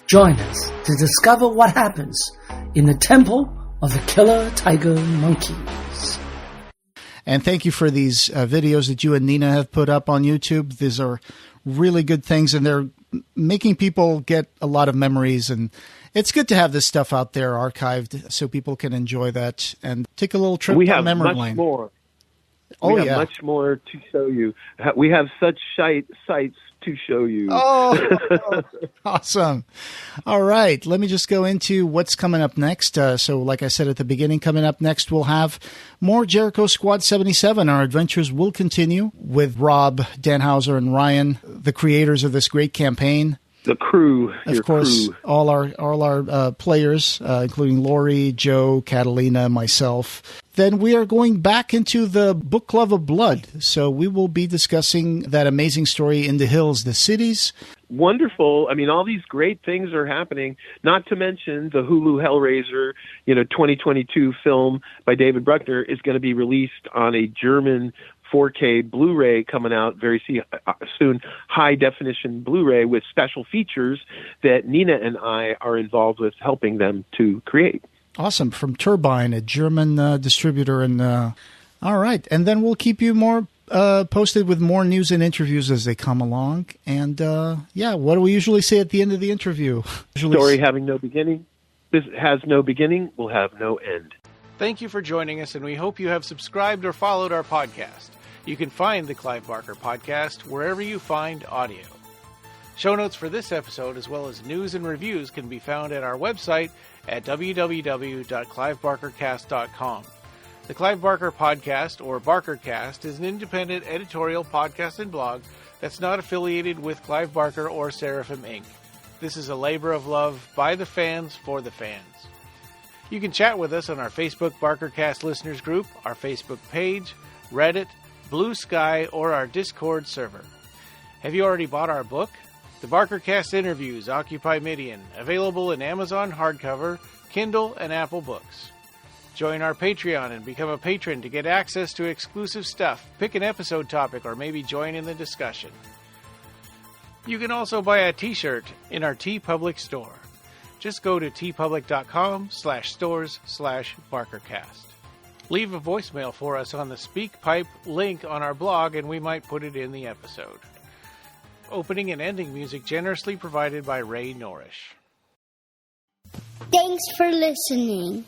Join us to discover what happens in the Temple of the Killer Tiger Monkeys. And thank you for these videos that you and Nina have put up on YouTube. These are really good things, and they're making people get a lot of memories. And it's good to have this stuff out there archived so people can enjoy that and take a little trip down memory lane. We have much more to show you. We have such sights to show you. Oh, awesome. All right. Let me just go into what's coming up next. So like I said at the beginning, coming up next, we'll have more Jericho Squad 77. Our adventures will continue with Rob, Danhauser, and Ryan, the creators of this great campaign. The crew, of course, crew. all our players, including Lori, Joe, Catalina, myself. Then we are going back into the Book Club of Blood. So we will be discussing that amazing story in the hills, the cities. Wonderful. I mean, all these great things are happening, not to mention the Hulu Hellraiser, 2022 film by David Bruckner is going to be released on a German 4K Blu-ray coming out very soon, high-definition Blu-ray with special features that Nina and I are involved with helping them to create. Awesome. From Turbine, a German distributor. And all right. And then we'll keep you more posted with more news and interviews as they come along. And, what do we usually say at the end of the interview? Story having no beginning. This has no beginning, will have no end. Thank you for joining us, and we hope you have subscribed or followed our podcast. You can find the Clive Barker Podcast wherever you find audio. Show notes for this episode, as well as news and reviews, can be found at our website at www.clivebarkercast.com. The Clive Barker Podcast, or BarkerCast, is an independent editorial podcast and blog that's not affiliated with Clive Barker or Seraphim Inc. This is a labor of love by the fans for the fans. You can chat with us on our Facebook BarkerCast listeners group, our Facebook page, Reddit, Blue Sky, or our Discord server. Have you already bought our book? The BarkerCast Interviews Occupy Midian, available in Amazon hardcover, Kindle, and Apple Books. Join our Patreon and become a patron to get access to exclusive stuff, pick an episode topic, or maybe join in the discussion. You can also buy a t-shirt in our TeePublic store. Just go to teepublic.com/stores/BarkerCast. Leave a voicemail for us on the SpeakPipe link on our blog, and we might put it in the episode. Opening and ending music generously provided by Ray Norrish. Thanks for listening.